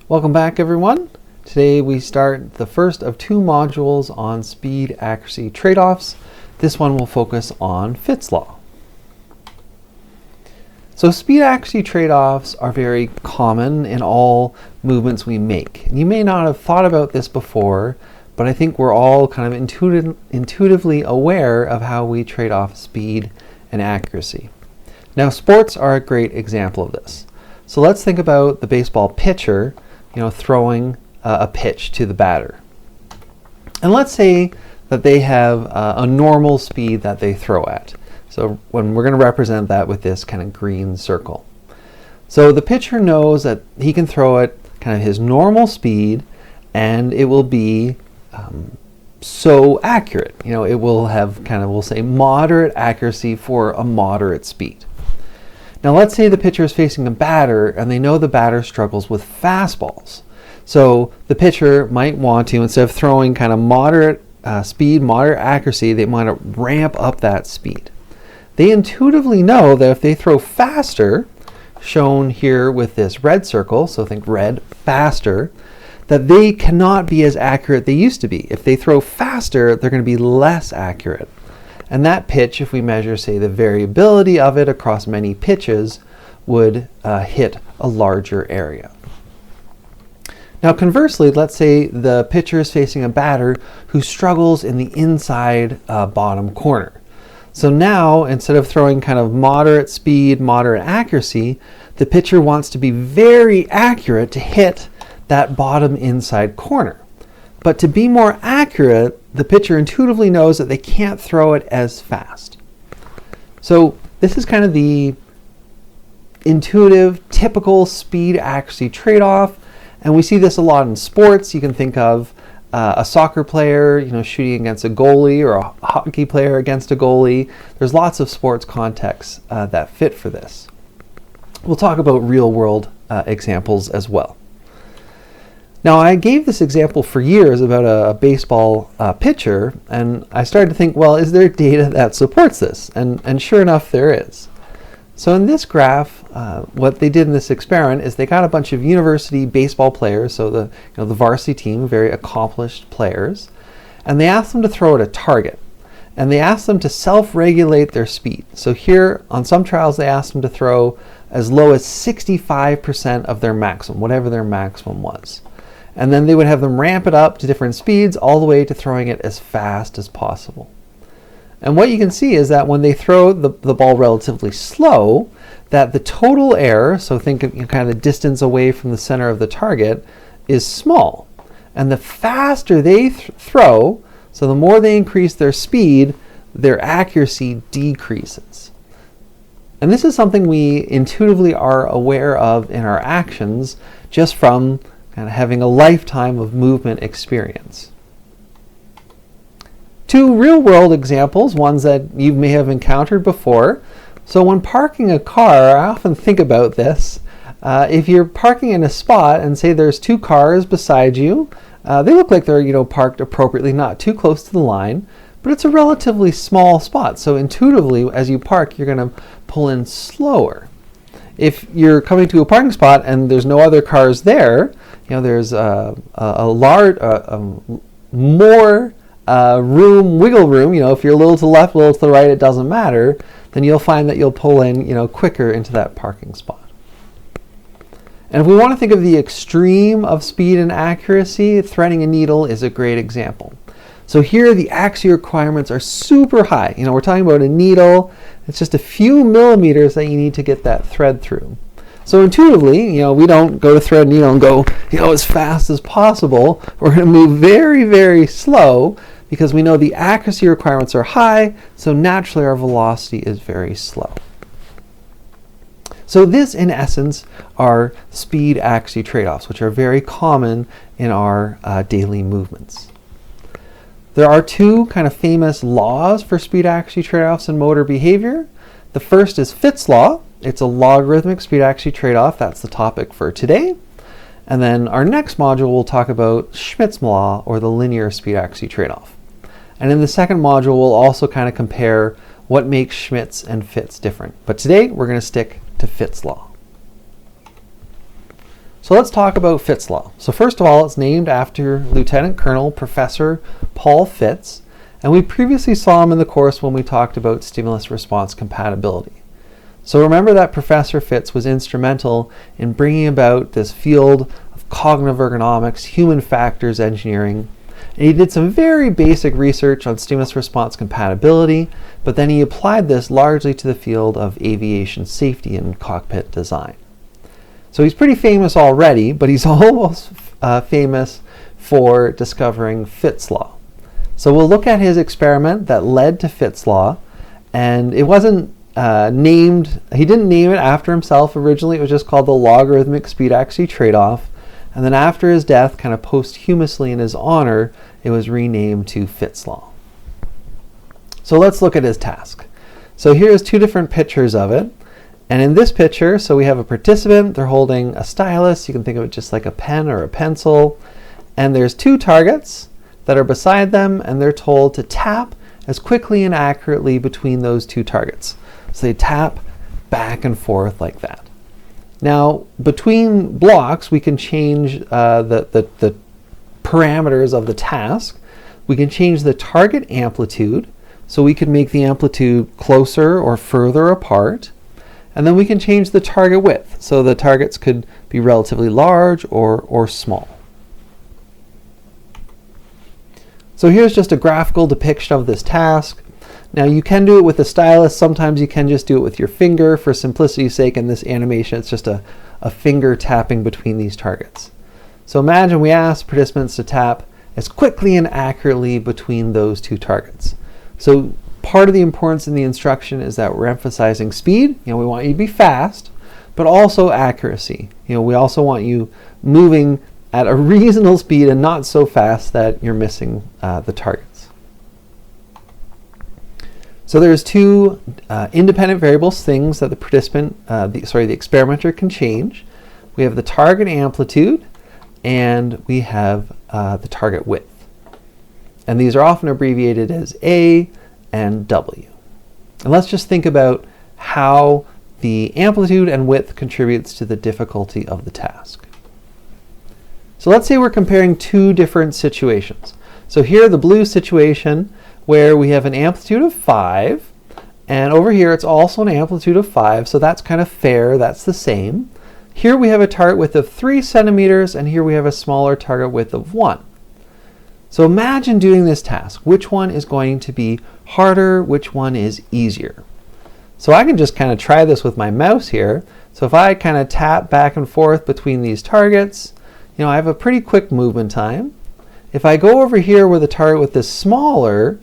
Welcome back, everyone. Today we start the first of two modules on speed accuracy trade-offs. This one will focus on Fitts law. So speed accuracy trade-offs are very common in all movements we make. And you may not have thought about this before, but I think we're all kind of intuitively aware of how we trade off speed and accuracy. Now, sports are a great example of this. So let's think about the baseball pitcher, throwing a pitch to the batter. And let's say that they have a normal speed that they throw at. So when we're going to represent that with this kind of green circle. So the pitcher knows that he can throw at kind of his normal speed and it will be so accurate. It will have we'll say moderate accuracy for a moderate speed. Now let's say the pitcher is facing a batter and they know the batter struggles with fastballs. So the pitcher might want to, instead of throwing kind of moderate speed, moderate accuracy, they might ramp up that speed. They intuitively know that if they throw faster, shown here with this red circle, so think red, faster, that they cannot be as accurate they used to be. If they throw faster, they're going to be less accurate. And that pitch, if we measure, say, the variability of it across many pitches, would hit a larger area. Now conversely, let's say the pitcher is facing a batter who struggles in the inside bottom corner. So now, instead of throwing kind of moderate speed, moderate accuracy, the pitcher wants to be very accurate to hit that bottom inside corner. But to be more accurate, the pitcher intuitively knows that they can't throw it as fast. So this is kind of the intuitive, typical speed accuracy trade-off. And we see this a lot in sports. You can think of a soccer player, shooting against a goalie, or a hockey player against a goalie. There's lots of sports contexts that fit for this. We'll talk about real-world examples as well. Now, I gave this example for years about a baseball pitcher, and I started to think, well, is there data that supports this? And sure enough, there is. So in this graph, what they did in this experiment is they got a bunch of university baseball players, so the varsity team, very accomplished players, and they asked them to throw at a target. And they asked them to self-regulate their speed. So here, on some trials, they asked them to throw as low as 65% of their maximum, whatever their maximum was. And then they would have them ramp it up to different speeds all the way to throwing it as fast as possible. And what you can see is that when they throw the ball relatively slow, that the total error, so think of kind of the distance away from the center of the target, is small. And the faster they throw, so the more they increase their speed, their accuracy decreases. And this is something we intuitively are aware of in our actions just from kind of having a lifetime of movement experience. Two real-world examples, ones that you may have encountered before. So when parking a car, I often think about this. If you're parking in a spot and say there's two cars beside you, they look like they're parked appropriately, not too close to the line, but it's a relatively small spot. So intuitively, as you park, you're going to pull in slower. If you're coming to a parking spot and there's no other cars there, there's a large, more wiggle room. If you're a little to the left, a little to the right, it doesn't matter. Then you'll find that you'll pull in, quicker into that parking spot. And if we want to think of the extreme of speed and accuracy, threading a needle is a great example. So here the accuracy requirements are super high. We're talking about a needle. It's just a few millimeters that you need to get that thread through. So intuitively, we don't go to thread a needle and go, as fast as possible. We're going to move very, very slow because we know the accuracy requirements are high, so naturally our velocity is very slow. So this, in essence, are speed accuracy trade-offs, which are very common in our daily movements. There are two kind of famous laws for speed accuracy trade-offs in motor behavior. The first is Fitts law. It's a logarithmic speed accuracy trade-off. That's the topic for today. And then our next module will talk about Schmidt's law, or the linear speed accuracy trade-off. And in the second module, we'll also kind of compare what makes Schmidt's and Fitts different. But today, we're going to stick to Fitts law. So let's talk about Fitts' law. So first of all, it's named after Lieutenant Colonel Professor Paul Fitts, and we previously saw him in the course when we talked about stimulus-response compatibility. So remember that Professor Fitts was instrumental in bringing about this field of cognitive ergonomics, human factors engineering. And he did some very basic research on stimulus-response compatibility, but then he applied this largely to the field of aviation safety and cockpit design. So he's pretty famous already, but he's almost famous for discovering Fitts' law. So we'll look at his experiment that led to Fitts' law, and it wasn't named, he didn't name it after himself originally. It was just called the logarithmic speed accuracy trade-off, and then after his death, kind of posthumously in his honor, it was renamed to Fitts' law. So let's look at his task. So here's two different pictures of it. And in this picture, so we have a participant, they're holding a stylus, you can think of it just like a pen or a pencil, and there's two targets that are beside them, and they're told to tap as quickly and accurately between those two targets. So they tap back and forth like that. Now, between blocks, we can change the parameters of the task. We can change the target amplitude, so we can make the amplitude closer or further apart. And then we can change the target width, so the targets could be relatively large or small. So here's just a graphical depiction of this task. Now you can do it with a stylus, sometimes you can just do it with your finger. For simplicity's sake in this animation, it's just a finger tapping between these targets. So imagine we ask participants to tap as quickly and accurately between those two targets. So part of the importance in the instruction is that we're emphasizing speed. We want you to be fast, but also accuracy. We also want you moving at a reasonable speed and not so fast that you're missing the targets. So there's two independent variables, things that the participant, the experimenter can change. We have the target amplitude and we have the target width. And these are often abbreviated as A and W. And let's just think about how the amplitude and width contributes to the difficulty of the task. So let's say we're comparing two different situations. So here the blue situation where we have an amplitude of 5, and over here it's also an amplitude of 5, so that's kind of fair, that's the same. Here we have a target width of 3 centimeters, and here we have a smaller target width of 1. So imagine doing this task. Which one is going to be harder? Which one is easier? So I can just kind of try this with my mouse here. So if I kind of tap back and forth between these targets, I have a pretty quick movement time. If I go over here where the target width is smaller,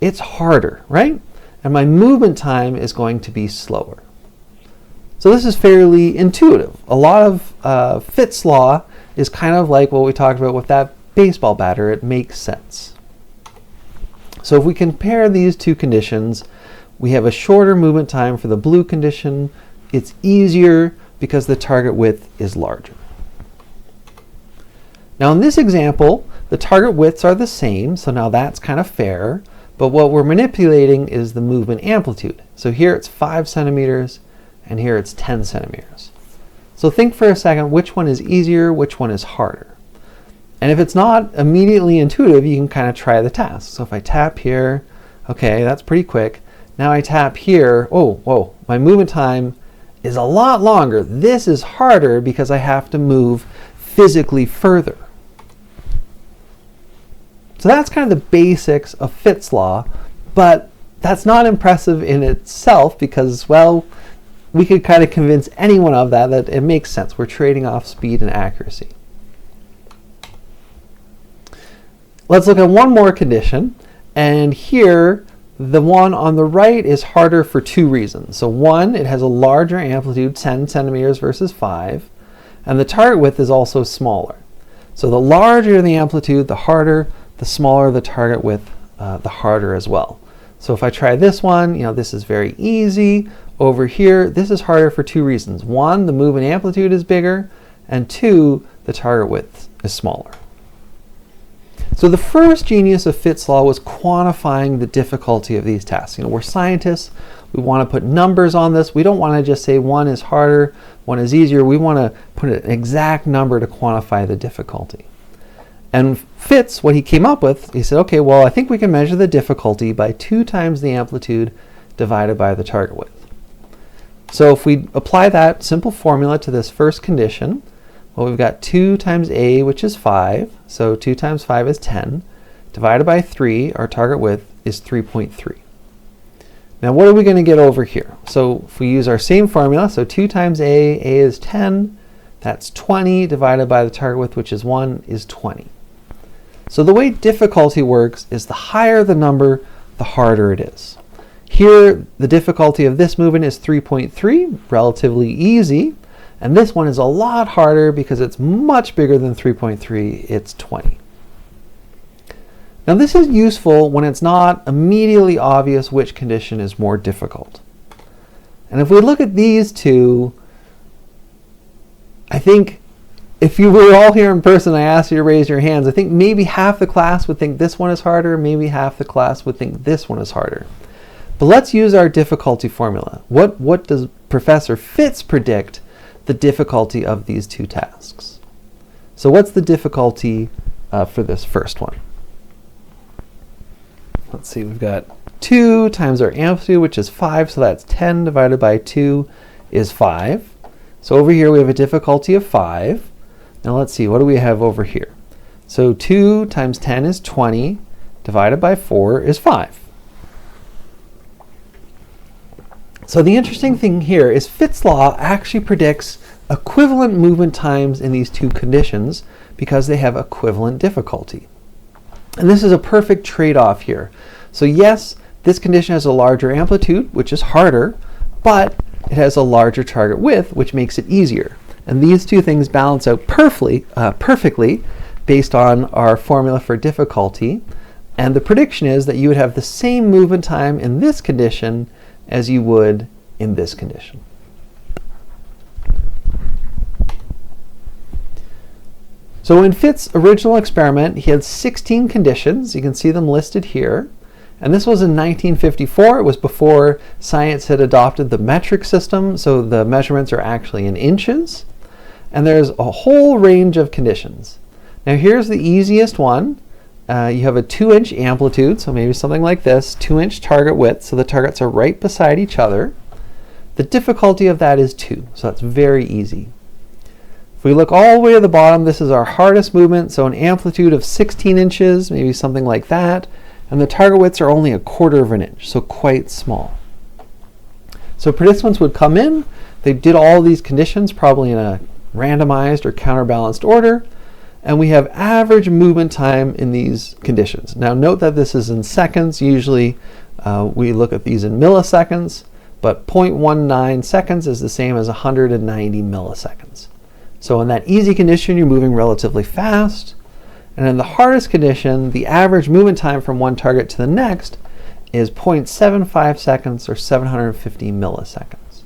it's harder, right? And my movement time is going to be slower. So this is fairly intuitive. A lot of Fitts' law is kind of like what we talked about with that baseball batter. It makes sense. So if we compare these two conditions, we have a shorter movement time for the blue condition. It's easier because the target width is larger. Now in this example, the target widths are the same, so now that's kind of fair, but what we're manipulating is the movement amplitude. So here it's 5 centimeters, and here it's 10 centimeters. So think for a second, which one is easier, which one is harder? And if it's not immediately intuitive, you can kind of try the task. So if I tap here, okay, that's pretty quick. Now I tap here, oh, whoa, my movement time is a lot longer. This is harder because I have to move physically further. So that's kind of the basics of Fitts' law, but that's not impressive in itself because, well, we could kind of convince anyone of that it makes sense. We're trading off speed and accuracy. Let's look at one more condition, and here the one on the right is harder for two reasons. So one, it has a larger amplitude, 10 centimeters versus 5, and the target width is also smaller. So the larger the amplitude, the harder, the smaller the target width, the harder as well. So if I try this one, this is very easy. Over here, this is harder for two reasons. One, the movement amplitude is bigger, and two, the target width is smaller. So the first genius of Fitts' law was quantifying the difficulty of these tasks. We're scientists. We want to put numbers on this. We don't want to just say one is harder, one is easier. We want to put an exact number to quantify the difficulty. And Fitts, what he came up with, he said, okay, well, I think we can measure the difficulty by 2 times the amplitude divided by the target width. So if we apply that simple formula to this first condition, well, we've got 2 times a, which is 5. So 2 times 5 is 10. Divided by 3, our target width is 3.3. Now what are we going to get over here? So if we use our same formula, so 2 times a is 10. That's 20 divided by the target width, which is 1, is 20. So the way difficulty works is the higher the number, the harder it is. Here, the difficulty of this movement is 3.3, relatively easy. And this one is a lot harder because it's much bigger than 3.3, it's 20. Now this is useful when it's not immediately obvious which condition is more difficult. And if we look at these two, I think if you were all here in person, I asked you to raise your hands, I think maybe half the class would think this one is harder, maybe half the class would think this one is harder. But let's use our difficulty formula. What does Professor Fitts predict the difficulty of these two tasks? So what's the difficulty for this first one? Let's see, we've got 2 times our amplitude, which is 5, so that's 10 divided by 2 is 5. So over here we have a difficulty of 5. Now let's see, what do we have over here? So 2 times 10 is 20, divided by 4 is 5. So the interesting thing here is Fitts' law actually predicts equivalent movement times in these two conditions because they have equivalent difficulty. And this is a perfect trade-off here. So yes, this condition has a larger amplitude, which is harder, but it has a larger target width, which makes it easier. And these two things balance out perfectly based on our formula for difficulty. And the prediction is that you would have the same movement time in this condition as you would in this condition. So in Fitts' original experiment, he had 16 conditions. You can see them listed here. And this was in 1954. It was before science had adopted the metric system, so the measurements are actually in inches. And there's a whole range of conditions. Now here's the easiest one. You have a 2-inch amplitude, so maybe something like this, 2-inch target width, so the targets are right beside each other. The difficulty of that is 2, so that's very easy. If we look all the way to the bottom, this is our hardest movement, so an amplitude of 16 inches, maybe something like that, and the target widths are only 1/4 of an inch, so quite small. So participants would come in, they did all these conditions, probably in a randomized or counterbalanced order, and we have average movement time in these conditions. Now note that this is in seconds. Usually we look at these in milliseconds, but 0.19 seconds is the same as 190 milliseconds. So in that easy condition, you're moving relatively fast. And in the hardest condition, the average movement time from one target to the next is 0.75 seconds or 750 milliseconds.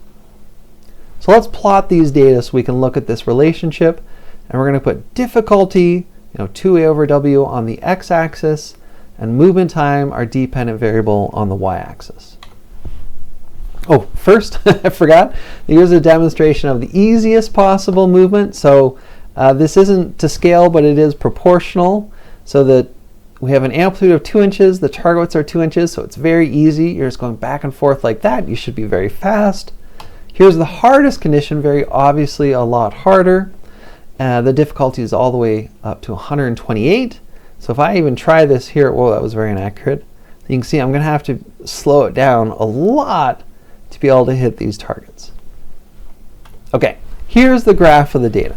So let's plot these data so we can look at this relationship. And we're going to put difficulty, 2a over w on the x-axis, and movement time, our dependent variable, on the y-axis. Oh, first, I forgot. Here's a demonstration of the easiest possible movement. So this isn't to scale, but it is proportional. So that we have an amplitude of 2 inches. The target widths are 2 inches, so it's very easy. You're just going back and forth like that. You should be very fast. Here's the hardest condition, very obviously a lot harder. The difficulty is all the way up to 128. So if I even try this here, whoa, that was very inaccurate. You can see I'm going to have to slow it down a lot to be able to hit these targets. Okay, here's the graph of the data.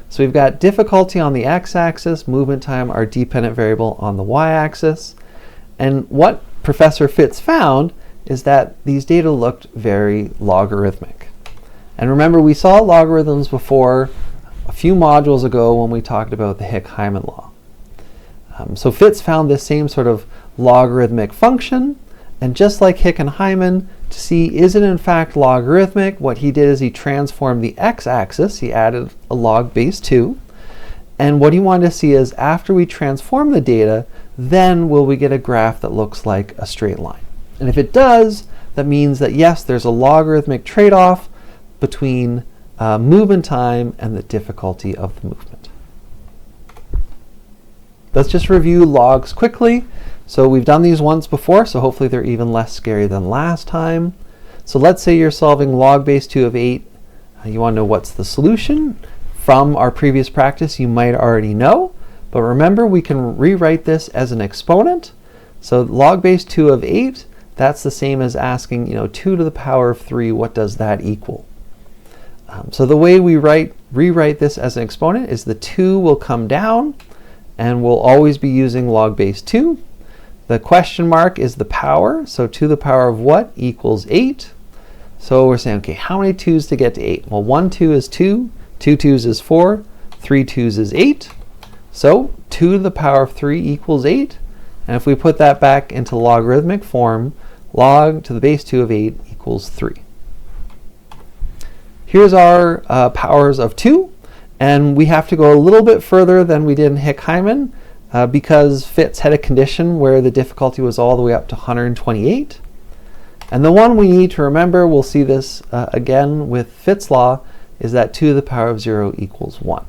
So we've got difficulty on the x-axis, movement time, our dependent variable, on the y-axis. And what Professor Fitts found is that these data looked very logarithmic. And remember, we saw logarithms before a few modules ago when we talked about the Hick-Hyman law. So Fitts found this same sort of logarithmic function, and just like Hick and Hyman, to see is it in fact logarithmic, what he did is he transformed the x-axis, he added a log base 2, And what he wanted to see is after we transform the data, then will we get a graph that looks like a straight line. And if it does, that means that yes, there's a logarithmic trade-off between movement time and the difficulty of the movement. Let's just review logs quickly. So we've done these once before, so hopefully they're even less scary than last time. So let's say you're solving log base 2 of 8. You want to know what's the solution. From our previous practice, you might already know, but remember we can rewrite this as an exponent. So log base 2 of 8, that's the same as asking, 2 to the power of 3, what does that equal? So the way we rewrite this as an exponent is the 2 will come down, and we'll always be using log base 2. The question mark is the power, so 2 to the power of what equals 8. So we're saying, okay, how many 2's to get to 8? Well, 1 2 is 2, 2 2's is 4, 3 2's is 8. So 2 to the power of 3 equals 8. And if we put that back into logarithmic form, log to the base 2 of 8 equals 3. Here's our powers of 2. And we have to go a little bit further than we did in Hick-Hyman because Fitts had a condition where the difficulty was all the way up to 128. And the one we need to remember, we'll see this again with Fitts' law, is that 2 to the power of 0 equals 1.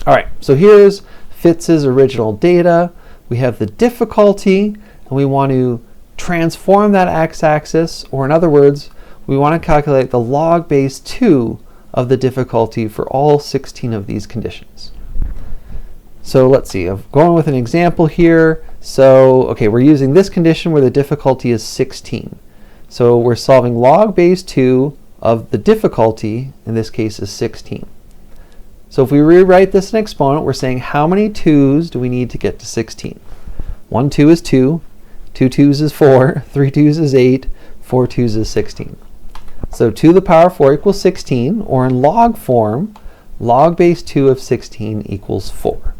All right, so here's Fitts' original data. We have the difficulty, and we want to transform that x-axis, or in other words, we want to calculate the log base 2 of the difficulty for all 16 of these conditions. So let's see, I'm going with an example here. So, okay, we're using this condition where the difficulty is 16. So we're solving log base 2 of the difficulty, in this case is 16. So if we rewrite this in exponent, we're saying how many 2's do we need to get to 16? 1 2 is 2, 2 2's is 4, 3 2's is 8, 4 2's is 16. So 2 to the power of 4 equals 16, or in log form, log base 2 of 16 equals 4.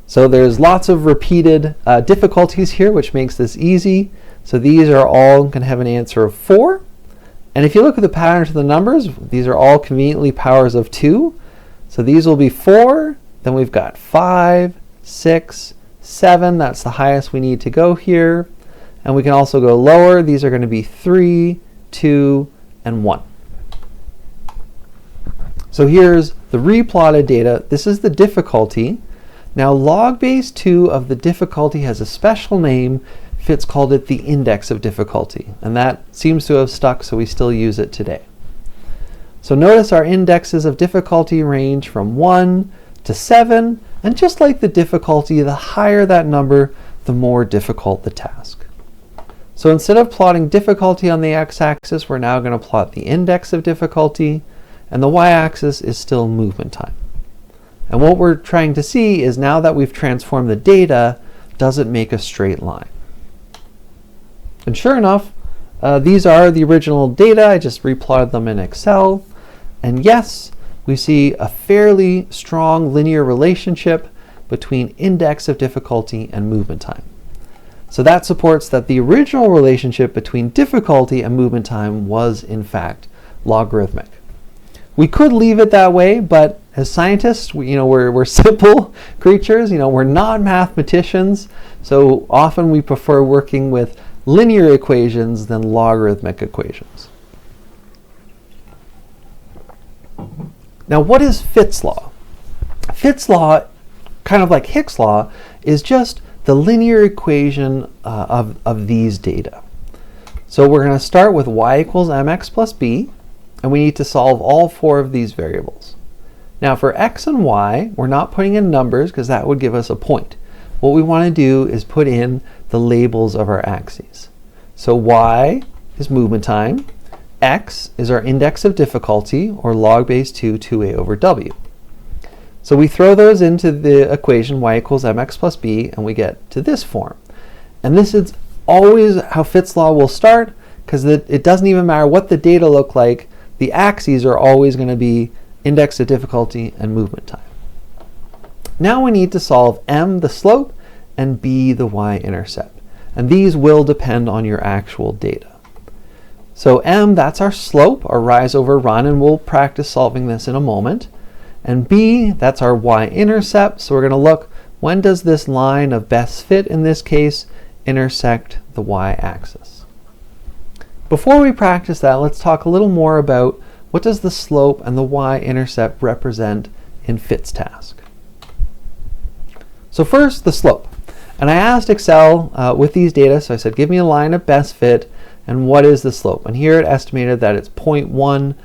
So there's lots of repeated difficulties here, which makes this easy. So these are all going to have an answer of 4. And if you look at the patterns of the numbers, these are all conveniently powers of 2. So these will be 4. Then we've got 5, 6, 7. That's the highest we need to go here. And we can also go lower. These are going to be 3, 2, and 1. So here's the replotted data. This is the difficulty. Now log base 2 of the difficulty has a special name. Fitts called it the index of difficulty, and that seems to have stuck, so we still use it today. So notice our indexes of difficulty range from 1 to 7, and just like the difficulty, the higher that number, the more difficult the task. So instead of plotting difficulty on the x-axis, we're now going to plot the index of difficulty, and the y-axis is still movement time. And what we're trying to see is now that we've transformed the data, does it make a straight line? And sure enough, these are the original data. I just replotted them in Excel. And yes, we see a fairly strong linear relationship between index of difficulty and movement time. So that supports that the original relationship between difficulty and movement time was in fact logarithmic. We could leave it that way, but as scientists, we're simple creatures. We're not mathematicians, so often we prefer working with linear equations than logarithmic equations. Now, what is Fitts' law? Fitts' law, kind of like Hicks' law, is just the linear equation of these data. So we're going to start with y equals mx plus b, and we need to solve all 4 of these variables. Now for x and y, we're not putting in numbers because that would give us a point. What we want to do is put in the labels of our axes. So y is movement time, x is our index of difficulty, or log base 2, 2a over w. So we throw those into the equation y equals mx plus b, and we get to this form. And this is always how Fitts' law will start, because it doesn't even matter what the data look like, the axes are always going to be index of difficulty and movement time. Now we need to solve m, the slope, and b, the y-intercept. And these will depend on your actual data. So m, that's our slope, our rise over run, and we'll practice solving this in a moment. And B, that's our y-intercept. So we're going to look, when does this line of best fit, in this case, intersect the y-axis? Before we practice that, let's talk a little more about what does the slope and the y-intercept represent in fit's task. So first, the slope. And I asked Excel with these data, so I said, give me a line of best fit, and what is the slope? And here it estimated that it's 0.1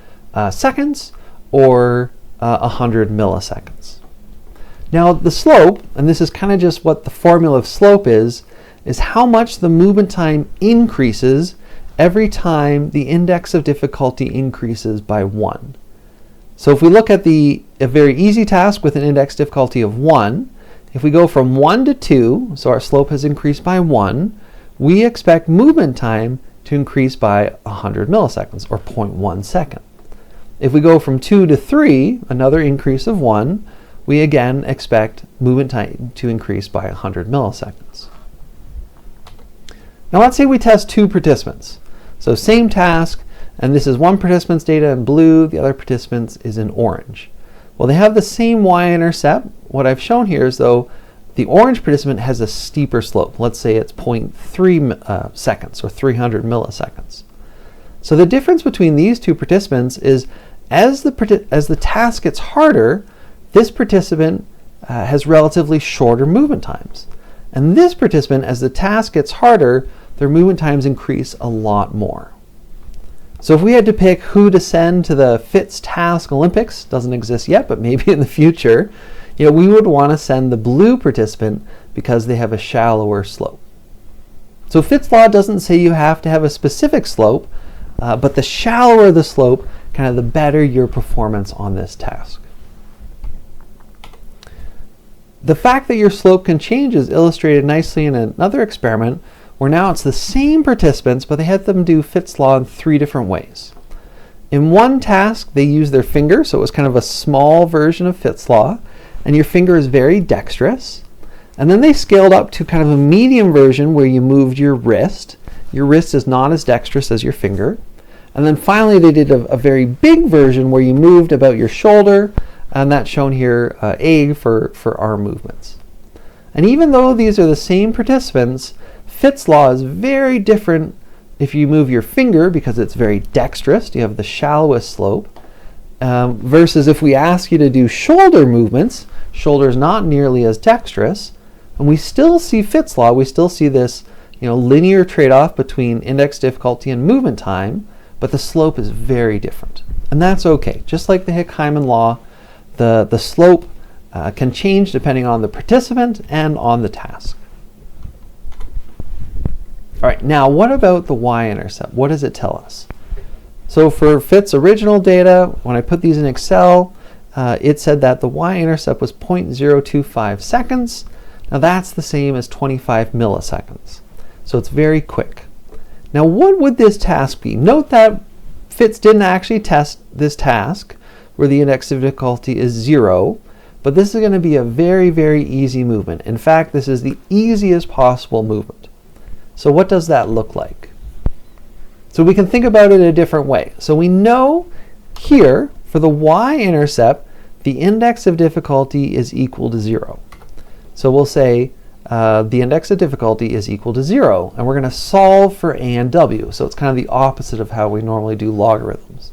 seconds, or 100 milliseconds. Now the slope, and this is kind of just what the formula of slope is how much the movement time increases every time the index of difficulty increases by 1. So if we look at a very easy task with an index difficulty of 1, if we go from 1 to 2, so our slope has increased by 1, we expect movement time to increase by 100 milliseconds, or 0.1 second. If we go from 2 to 3, another increase of 1, we again expect movement time to increase by 100 milliseconds. Now let's say we test 2 participants. So same task, and this is one participant's data in blue, the other participant's is in orange. Well, they have the same y-intercept. What I've shown here is, though, the orange participant has a steeper slope. Let's say it's 0.3 seconds, or 300 milliseconds. So the difference between these 2 participants is, as the task gets harder, this participant has relatively shorter movement times. And this participant, as the task gets harder, their movement times increase a lot more. So if we had to pick who to send to the FITS Task Olympics, doesn't exist yet, but maybe in the future, we would want to send the blue participant because they have a shallower slope. So Fitts' law doesn't say you have to have a specific slope, but the shallower the slope, kind of the better your performance on this task. The fact that your slope can change is illustrated nicely in another experiment where now it's the same participants, but they had them do Fitts' law in 3 different ways. In one task, they used their finger, so it was kind of a small version of Fitts' law, and your finger is very dexterous. And then they scaled up to kind of a medium version where you moved your wrist. Your wrist is not as dexterous as your finger. And then finally, they did a very big version where you moved about your shoulder, and that's shown here, A for arm movements. And even though these are the same participants, Fitts' law is very different if you move your finger because it's very dexterous, you have the shallowest slope, versus if we ask you to do shoulder movements, shoulder is not nearly as dexterous, and we still see Fitts' law, we still see this linear trade-off between index difficulty and movement time, but the slope is very different. And that's okay. Just like the Hick-Hyman law, the slope can change depending on the participant and on the task. All right, now what about the y-intercept? What does it tell us? So for Fitts' original data, when I put these in Excel, it said that the y-intercept was 0.025 seconds. Now that's the same as 25 milliseconds. So it's very quick. Now what would this task be? Note that Fitts didn't actually test this task where the index of difficulty is 0, but this is going to be a very, very easy movement. In fact, this is the easiest possible movement. So what does that look like? So we can think about it a different way. So we know here, for the y-intercept, the index of difficulty is equal to 0. So we'll say the index of difficulty is equal to 0, and we're going to solve for a and w. So it's kind of the opposite of how we normally do logarithms.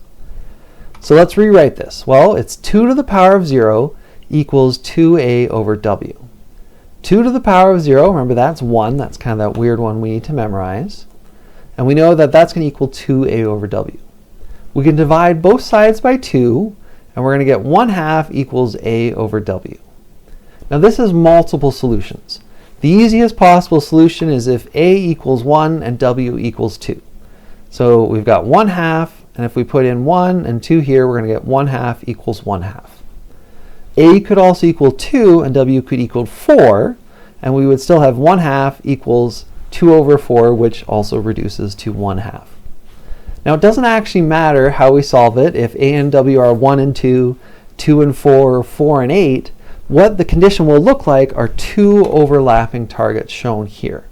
So let's rewrite this. Well, it's 2 to the power of 0 equals 2a over w. 2 to the power of 0, remember that's 1, that's kind of that weird one we need to memorize. And we know that that's going to equal 2a over w. We can divide both sides by 2, and we're going to get 1/2 equals a over w. Now this is multiple solutions. The easiest possible solution is if a equals 1 and w equals 2. So we've got 1/2, and if we put in 1 and 2 here, we're going to get 1/2 equals 1/2. A could also equal 2 and w could equal 4, and we would still have 1/2 equals 2 over 4, which also reduces to 1/2. Now it doesn't actually matter how we solve it. If a and w are 1 and 2, 2 and 4, 4 and 8, what the condition will look like are 2 overlapping targets shown here.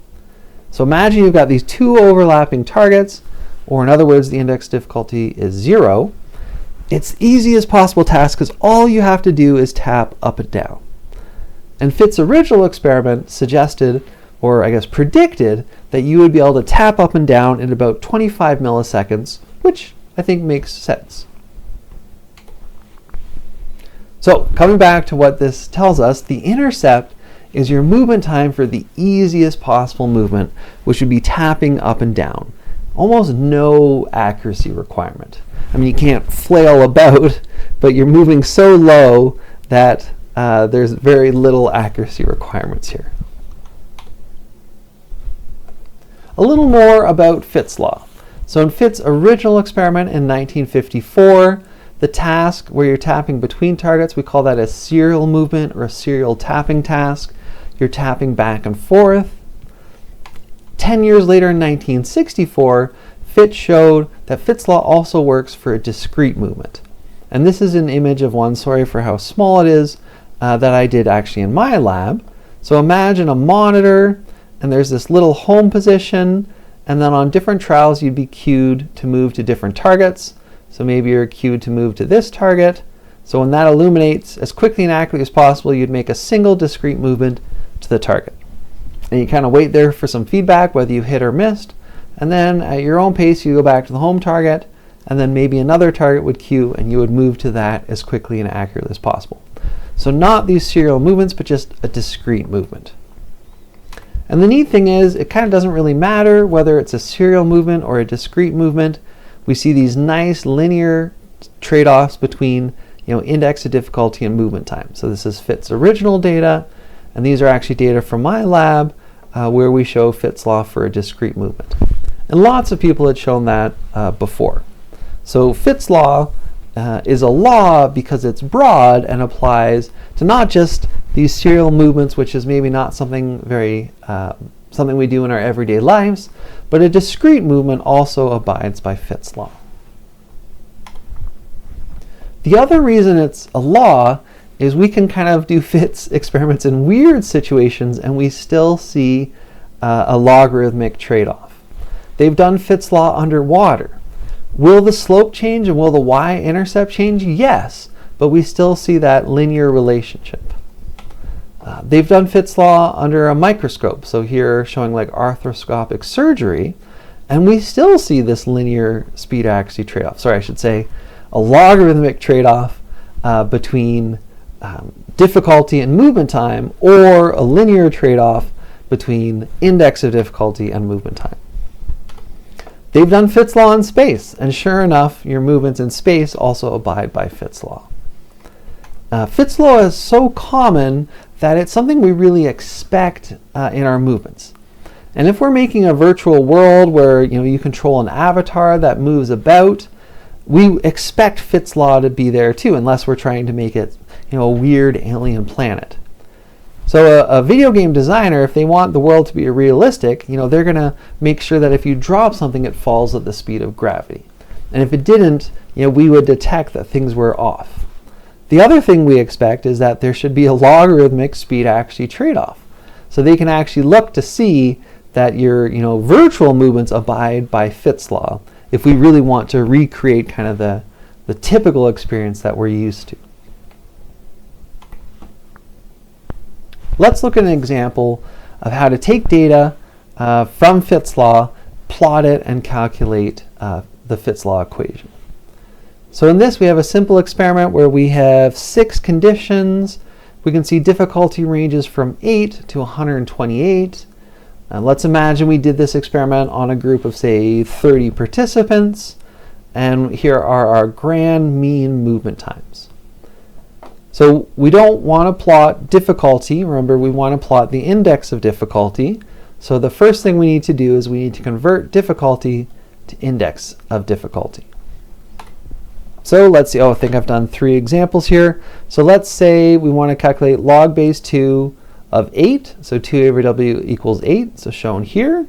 So imagine you've got these 2 overlapping targets, or in other words, the index difficulty is 0. it's the easiest possible task because all you have to do is tap up and down. And Fitt's original experiment suggested, or I guess predicted, that you would be able to tap up and down in about 25 milliseconds, which I think makes sense. So coming back to what this tells us, the intercept is your movement time for the easiest possible movement, which would be tapping up and down. Almost no accuracy requirement. I mean, you can't flail about, but you're moving so low that there's very little accuracy requirements here. A little more about Fitt's law. So in Fitt's original experiment in 1954, the task where you're tapping between targets, we call that a serial movement or a serial tapping task. You're tapping back and forth. 10 years later in 1964, Fitt showed that Fitt's law also works for a discrete movement. And this is an image of one, sorry for how small it is, that I did actually in my lab. So imagine a monitor, and there's this little home position, and then on different trials you'd be cued to move to different targets. So maybe you're cued to move to this target. So when that illuminates as quickly and accurately as possible, you'd make a single discrete movement to the target. And you kind of wait there for some feedback, whether you hit or missed, and then at your own pace you go back to the home target, and then maybe another target would cue and you would move to that as quickly and accurately as possible. So not these serial movements, but just a discrete movement. And the neat thing is, it kind of doesn't really matter whether it's a serial movement or a discrete movement. We see these nice linear trade-offs between index of difficulty and movement time. So this is Fitt's original data, and these are actually data from my lab where we show Fitt's law for a discrete movement. And lots of people had shown that before. So Fitt's law is a law because it's broad and applies to not just these serial movements, which is maybe not something something we do in our everyday lives, but a discrete movement also abides by Fitt's law. The other reason it's a law is we can kind of do Fitt's experiments in weird situations and we still see a logarithmic trade-off. They've done Fitt's law underwater. Will the slope change and will the y-intercept change? Yes, but we still see that linear relationship. They've done Fitt's law under a microscope, so here showing like arthroscopic surgery, and we still see this linear speed accuracy trade-off. Sorry, I should say a logarithmic trade-off between difficulty and movement time, or a linear trade-off between index of difficulty and movement time. They've done Fitt's law in space, and sure enough, your movements in space also abide by Fitt's law. Fitt's law is so common that it's something we really expect in our movements. And if we're making a virtual world where you control an avatar that moves about, we expect Fitt's law to be there too, unless we're trying to make it a weird alien planet. So a video game designer, if they want the world to be realistic, they're going to make sure that if you drop something, it falls at the speed of gravity. And if it didn't, we would detect that things were off. The other thing we expect is that there should be a logarithmic speed accuracy trade-off. So they can actually look to see that your virtual movements abide by Fitt's law if we really want to recreate kind of the typical experience that we're used to. Let's look at an example of how to take data from Fitt's law, plot it, and calculate the Fitt's law equation. So in this, we have a simple experiment where we have 6 conditions. We can see difficulty ranges from 8 to 128. Let's imagine we did this experiment on a group of, say, 30 participants, and here are our grand mean movement times. So we don't want to plot difficulty. Remember, we want to plot the index of difficulty. So the first thing we need to do is we need to convert difficulty to index of difficulty. So let's see, I think I've done 3 examples here. So let's say we want to calculate log base 2 of 8. So 2 over w equals 8, so shown here.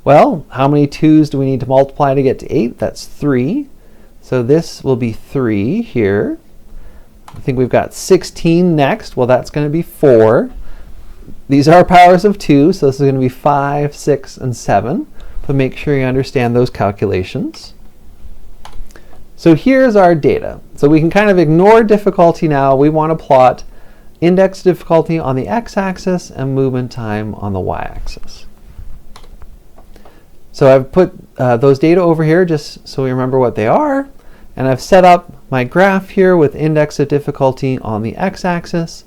Well, how many 2's do we need to multiply to get to 8? That's 3. So this will be 3 here. I think we've got 16 next. Well, that's going to be 4. These are powers of 2, so this is going to be 5, 6, and 7. But make sure you understand those calculations. So here's our data. So we can kind of ignore difficulty now. We want to plot index difficulty on the x-axis and movement time on the y-axis. So I've put those data over here just so we remember what they are. And I've set up my graph here with index of difficulty on the x-axis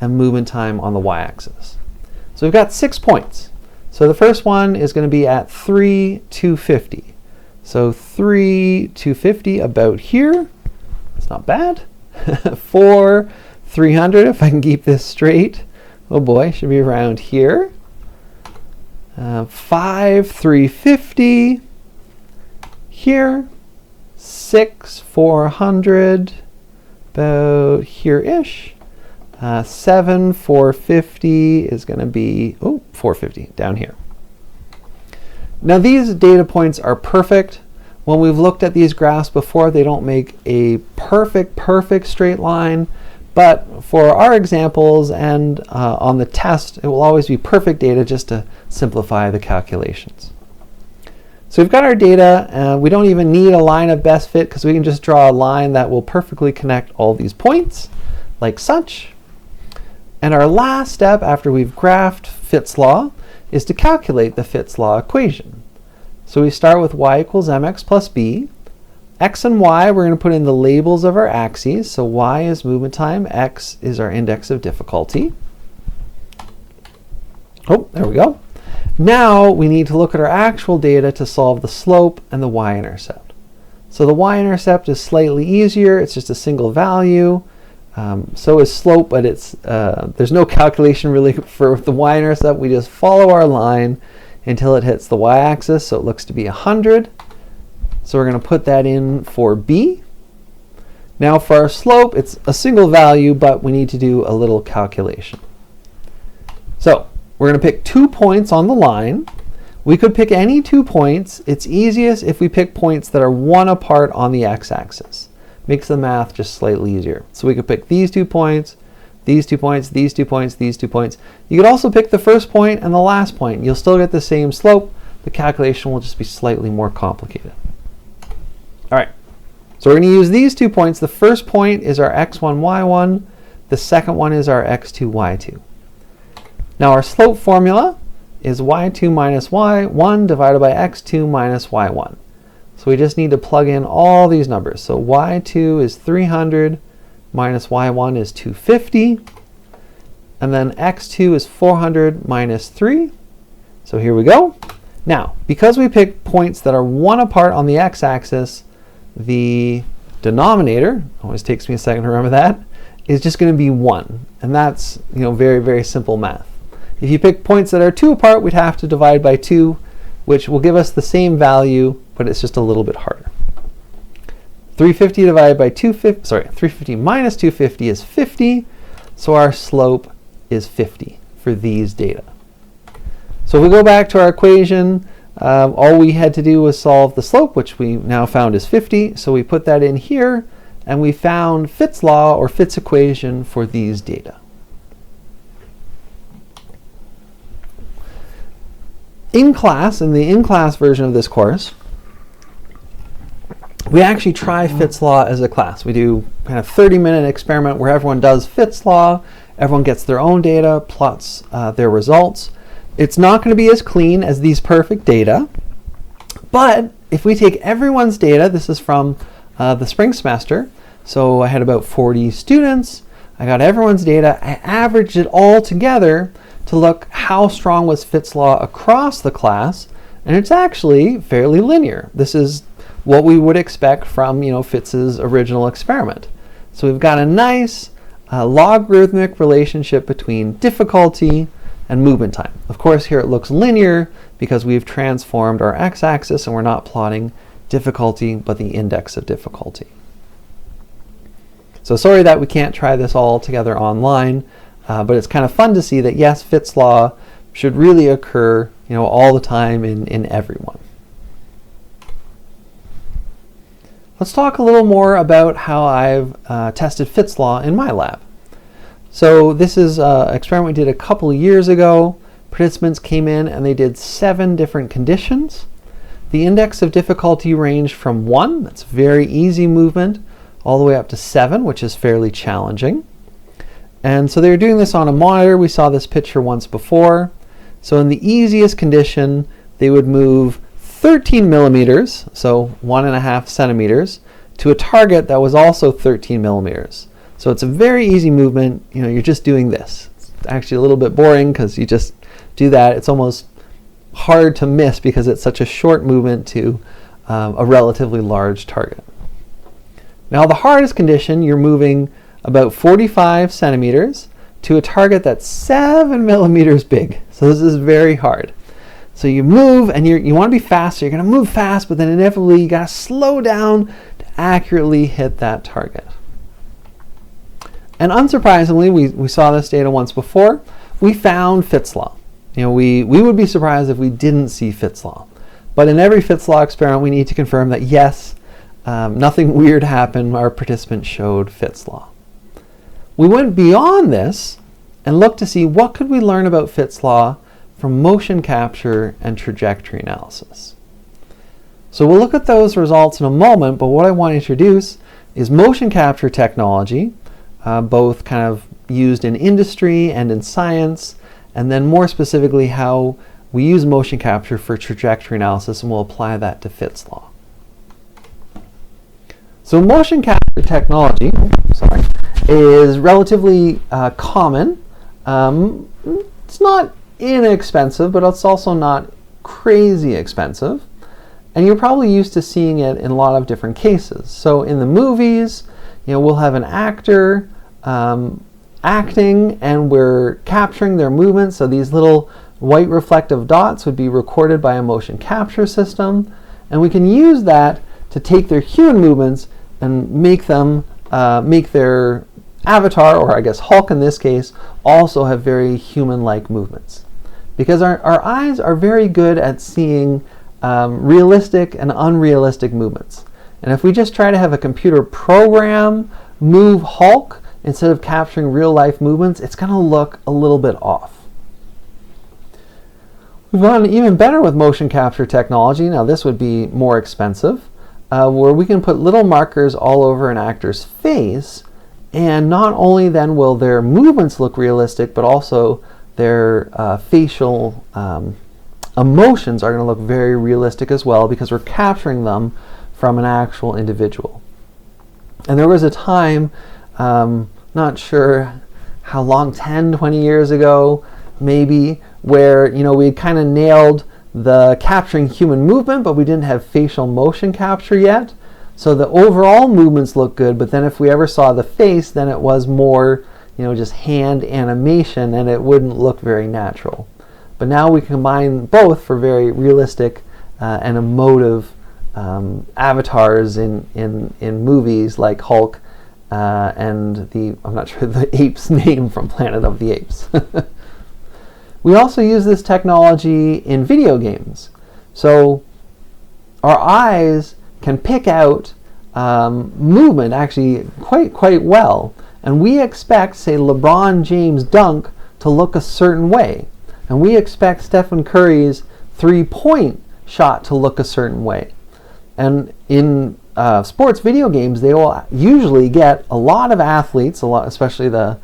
and movement time on the y-axis. So we've got 6 points. So the first one is going to be at 3, 250. So 3, 250 about here. That's not bad. 4, 300 if I can keep this straight. Oh boy, should be around here. 5, 350 here. 6, 400 about here-ish. 7, 450 is going to be, 450 down here. Now these data points are perfect. When we've looked at these graphs before, they don't make a perfect straight line. But for our examples and on the test, it will always be perfect data just to simplify the calculations. So we've got our data. We don't even need a line of best fit because we can just draw a line that will perfectly connect all these points, like such. And our last step after we've graphed Fitts law is to calculate the Fitts law equation. So we start with y equals mx plus b. X and y, we're going to put in the labels of our axes. So y is movement time, x is our index of difficulty. Oh, there we go. Now we need to look at our actual data to solve the slope and the y-intercept. So the y-intercept is slightly easier. It's just a single value. So is slope, but it's there's no calculation really for the y-intercept. We just follow our line until it hits the y-axis. So it looks to be 100. So we're going to put that in for b. Now for our slope, it's a single value, but we need to do a little calculation. So we're going to pick 2 points on the line. We could pick any 2 points. It's easiest if we pick points that are 1 apart on the x-axis. Makes the math just slightly easier. So we could pick these 2 points, these 2 points, these 2 points, these 2 points. You could also pick the first point and the last point. You'll still get the same slope. The calculation will just be slightly more complicated. All right, so we're going to use these 2 points. The first point is our x1, y1. The second one is our x2, y2. Now our slope formula is y2 minus y1 divided by x2 minus y1. So we just need to plug in all these numbers. So y2 is 300 minus y1 is 250. And then x2 is 400 minus 3. So here we go. Now, because we picked points that are 1 apart on the x-axis, the denominator, always takes me a second to remember that, is just going to be 1. And that's, very simple math. If you pick points that are 2 apart, we'd have to divide by 2, which will give us the same value, but it's just a little bit harder. 350 divided by 350 minus 250 is 50, so our slope is 50 for these data. So if we go back to our equation, all we had to do was solve the slope, which we now found is 50. So we put that in here, and we found Fitts law or Fitts equation for these data. In class, in the in-class version of this course, we actually try Fitts law as a class. We do kind of 30-minute experiment where everyone does Fitts law, everyone gets their own data, plots their results. It's not going to be as clean as these perfect data, but if we take everyone's data, this is from the spring semester, so I had about 40 students, I got everyone's data, I averaged it all together to look how strong was Fitts law across the class, and it's actually fairly linear. This is what we would expect from Fitts's original experiment. So we've got a nice logarithmic relationship between difficulty and movement time. Of course, here it looks linear because we've transformed our x-axis and we're not plotting difficulty, but the index of difficulty. So sorry that we can't try this all together online, but it's kind of fun to see that yes, Fitts law should really occur, all the time in everyone. Let's talk a little more about how I've tested Fitts law in my lab. So this is an experiment we did a couple of years ago. Participants came in and they did 7 different conditions. The index of difficulty ranged from 1, that's very easy movement, all the way up to 7, which is fairly challenging. And so they were doing this on a monitor. We saw this picture once before. So in the easiest condition, they would move 13 millimeters, so 1.5 centimeters, to a target that was also 13 millimeters. So it's a very easy movement. You're just doing this. It's actually a little bit boring because you just do that. It's almost hard to miss because it's such a short movement to a relatively large target. Now the hardest condition, you're moving about 45 centimeters to a target that's 7 millimeters big. So this is very hard. So you move and you want to be fast, so you're going to move fast, but then inevitably you got to slow down to accurately hit that target. And unsurprisingly, we saw this data once before, we found Fitts law. We would be surprised if we didn't see Fitts law. But in every Fitts law experiment, we need to confirm that yes, nothing weird happened, our participants showed Fitts law. We went beyond this and looked to see what could we learn about Fitts law from motion capture and trajectory analysis. So we'll look at those results in a moment, but what I want to introduce is motion capture technology, both kind of used in industry and in science, and then more specifically how we use motion capture for trajectory analysis, and we'll apply that to Fitts law. So motion capture technology, is relatively common. It's not inexpensive, but it's also not crazy expensive. And you're probably used to seeing it in a lot of different cases. So in the movies, we'll have an actor acting and we're capturing their movements. So these little white reflective dots would be recorded by a motion capture system. And we can use that to take their human movements and make their avatar, or I guess Hulk in this case, also have very human-like movements. Because our eyes are very good at seeing realistic and unrealistic movements. And if we just try to have a computer program move Hulk instead of capturing real-life movements, it's going to look a little bit off. We've gone even better with motion capture technology. Now this would be more expensive, where we can put little markers all over an actor's face, and not only then will their movements look realistic, but also their facial emotions are going to look very realistic as well, because we're capturing them from an actual individual. And there was a time, not sure how long, 10, 20 years ago maybe, where we had kind of nailed the capturing human movement, but we didn't have facial motion capture yet. So the overall movements look good, but then if we ever saw the face, then it was more, just hand animation, and it wouldn't look very natural. But now we combine both for very realistic and emotive avatars in movies like Hulk and I'm not sure the ape's name from Planet of the Apes. We also use this technology in video games. So our eyes can pick out movement actually quite well. And we expect, say, LeBron James' dunk to look a certain way. And we expect Stephen Curry's three-point shot to look a certain way. And in sports video games, they will usually get a lot of athletes, especially the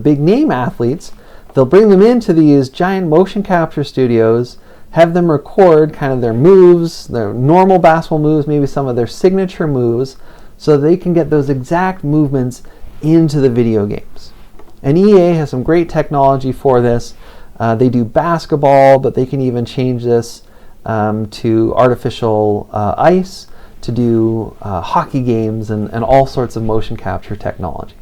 big name athletes. They'll bring them into these giant motion capture studios, have them record kind of their moves, their normal basketball moves, maybe some of their signature moves, so they can get those exact movements into the video games. And EA has some great technology for this. They do basketball, but they can even change this to artificial ice, to do hockey games, and all sorts of motion capture technology.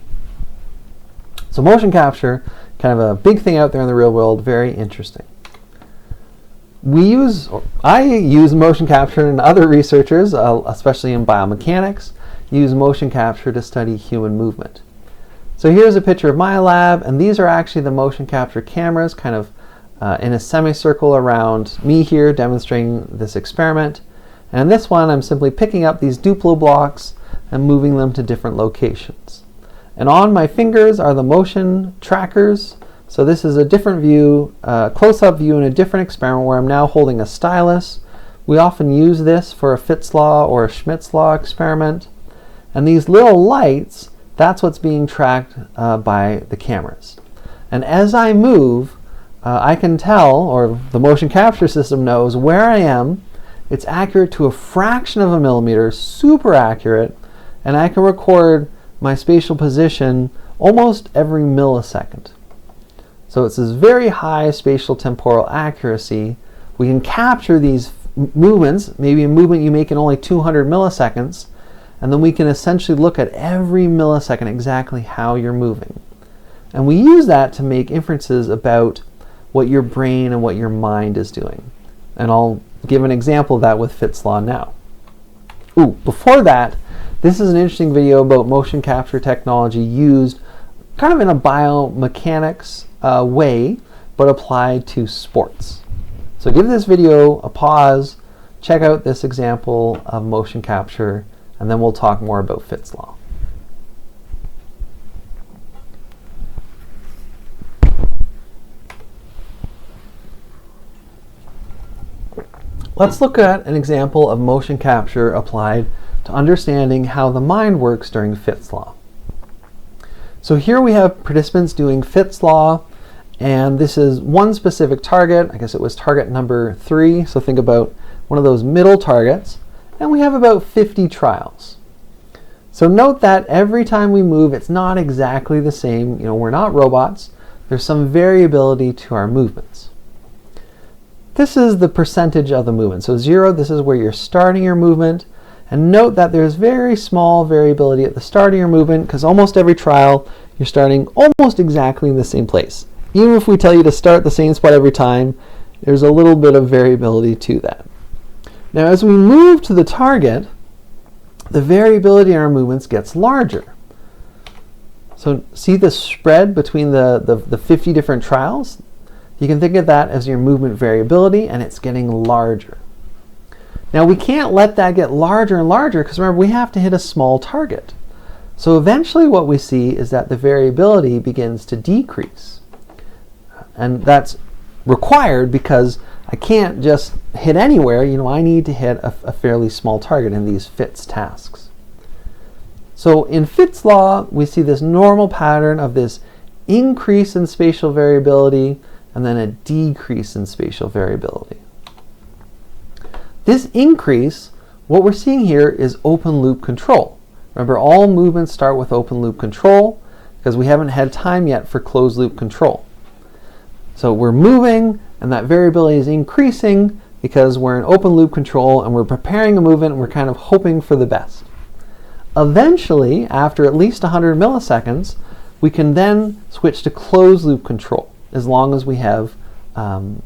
So motion capture, kind of a big thing out there in the real world, very interesting. I use motion capture, and other researchers, especially in biomechanics, use motion capture to study human movement. So here's a picture of my lab, and these are actually the motion capture cameras kind of in a semicircle around me here demonstrating this experiment. And in this one, I'm simply picking up these Duplo blocks and moving them to different locations. And on my fingers are the motion trackers. So this is a different view, close-up view in a different experiment where I'm now holding a stylus, We often use this for a Fitts law or a Schmidt's law experiment. And these little lights, that's what's being tracked by the cameras. And as I move, I can tell, or the motion capture system knows, where I am. It's accurate to a fraction of a millimeter, super accurate, and I can record my spatial position almost every millisecond. So it's this very high spatial temporal accuracy. We can capture these movements, maybe a movement you make in only 200 milliseconds, and then we can essentially look at every millisecond exactly how you're moving. And we use that to make inferences about what your brain and what your mind is doing. And I'll give an example of that with Fitts law now. Before that, this is an interesting video about motion capture technology used kind of in a biomechanics way, but applied to sports. So give this video a pause, check out this example of motion capture, and then we'll talk more about Fitts law. Let's look at an example of motion capture applied to understanding how the mind works during Fitts law. So here we have participants doing Fitts law, and this is one specific target. I guess it was target number 3, so think about one of those middle targets, and we have about 50 trials. So note that every time we move, it's not exactly the same. We're not robots. There's some variability to our movements. This is the percentage of the movement. So 0, this is where you're starting your movement. And note that there's very small variability at the start of your movement, because almost every trial, you're starting almost exactly in the same place. Even if we tell you to start the same spot every time, there's a little bit of variability to that. Now, as we move to the target, the variability in our movements gets larger. So see the spread between the 50 different trials? You can think of that as your movement variability, and it's getting larger. Now we can't let that get larger and larger, because remember, we have to hit a small target. So eventually what we see is that the variability begins to decrease. And that's required because I can't just hit anywhere. I need to hit a fairly small target in these Fitts tasks. So in Fitts law, we see this normal pattern of this increase in spatial variability and then a decrease in spatial variability. This increase, what we're seeing here is open loop control. Remember, all movements start with open loop control because we haven't had time yet for closed loop control. So we're moving, and that variability is increasing because we're in open loop control and we're preparing a movement and we're kind of hoping for the best. Eventually, after at least 100 milliseconds, we can then switch to closed loop control as long as we have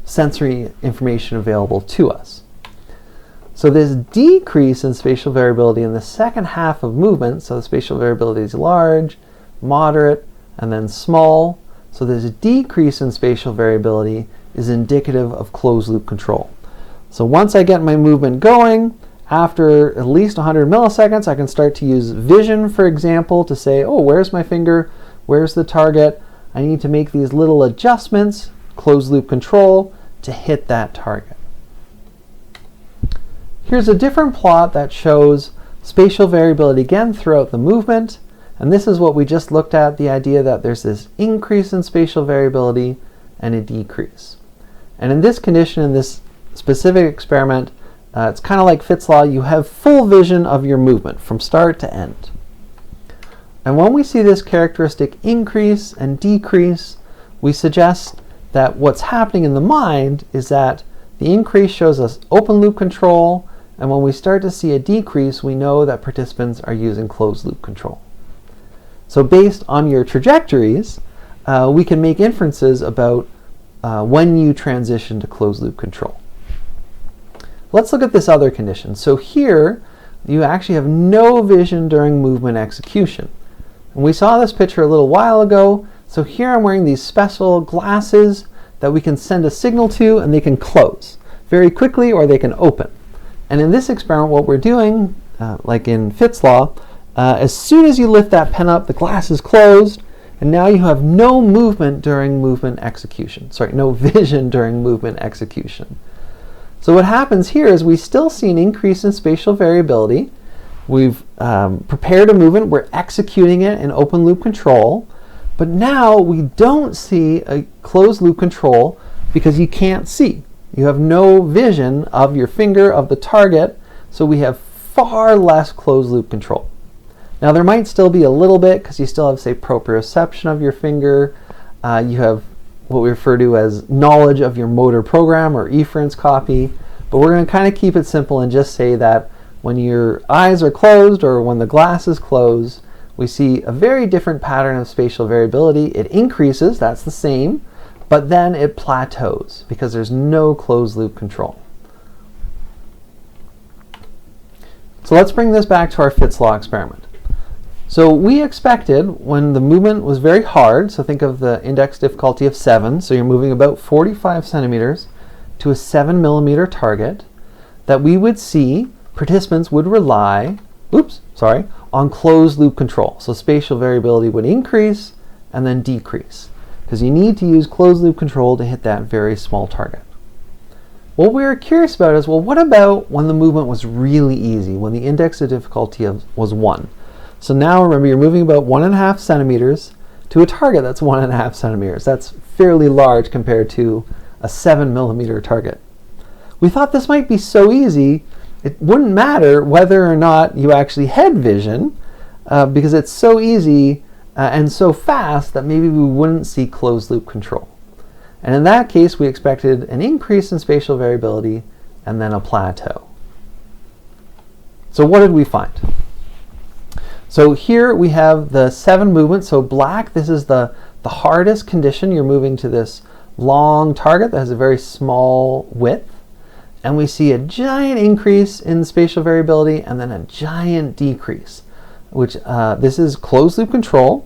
sensory information available to us. So this decrease in spatial variability in the second half of movement, so the spatial variability is large, moderate, and then small. So this decrease in spatial variability is indicative of closed loop control. So once I get my movement going, after at least 100 milliseconds, I can start to use vision, for example, to say, oh, where's my finger? Where's the target? I need to make these little adjustments, closed loop control, to hit that target. Here's a different plot that shows spatial variability again throughout the movement. And this is what we just looked at, the idea that there's this increase in spatial variability and a decrease. And in this condition, in this specific experiment, it's kind of like Fitts law. You have full vision of your movement from start to end. And when we see this characteristic increase and decrease, we suggest that what's happening in the mind is that the increase shows us open loop control, and when we start to see a decrease, we know that participants are using closed loop control. So based on your trajectories, we can make inferences about when you transition to closed loop control. Let's look at this other condition. So here, you actually have no vision during movement execution. And we saw this picture a little while ago. So here I'm wearing these special glasses that we can send a signal to, and they can close very quickly or they can open. And in this experiment, what we're doing, like in Fitts law, as soon as you lift that pen up, the glass is closed, and now you have no movement during movement execution. Sorry, no vision during movement execution. So what happens here is we still see an increase in spatial variability. We've prepared a movement, we're executing it in open loop control, but now we don't see a closed loop control because you can't see. You have no vision of your finger, of the target, so we have far less closed loop control. Now there might still be a little bit because you still have, say, proprioception of your finger. You have what we refer to as knowledge of your motor program or efference copy, but we're going to kind of keep it simple and just say that when your eyes are closed or when the glass is closed, we see a very different pattern of spatial variability. It increases, that's the same, but then it plateaus because there's no closed loop control. So let's bring this back to our Fitts law experiment. So we expected when the movement was very hard, so think of the index difficulty of 7, so you're moving about 45 centimeters to a 7 millimeter target, that we would see participants would rely, on closed loop control. So spatial variability would increase and then decrease, because you need to use closed loop control to hit that very small target. What we were curious about is, well, what about when the movement was really easy, when the index of difficulty was 1? So now remember, you're moving about 1.5 centimeters to a target that's 1.5 centimeters. That's fairly large compared to a 7 millimeter target. We thought this might be so easy, it wouldn't matter whether or not you actually had vision, because it's so easy and so fast that maybe we wouldn't see closed loop control. And in that case, we expected an increase in spatial variability and then a plateau. So what did we find? So here we have the 7 movements. So black, this is the hardest condition. You're moving to this long target that has a very small width. And we see a giant increase in spatial variability and then a giant decrease, which this is closed loop control,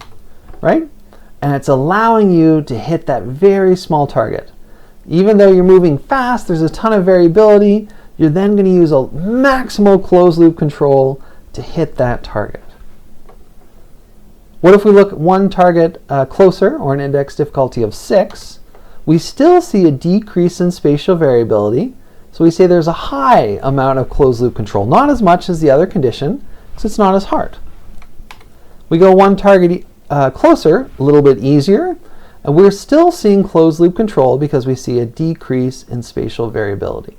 right? And it's allowing you to hit that very small target. Even though you're moving fast, there's a ton of variability, you're then going to use a maximal closed loop control to hit that target. What if we look at one target closer, or an index difficulty of 6? We still see a decrease in spatial variability, so we say there's a high amount of closed loop control. Not as much as the other condition, because it's not as hard. We go one target closer, a little bit easier, and we're still seeing closed loop control because we see a decrease in spatial variability.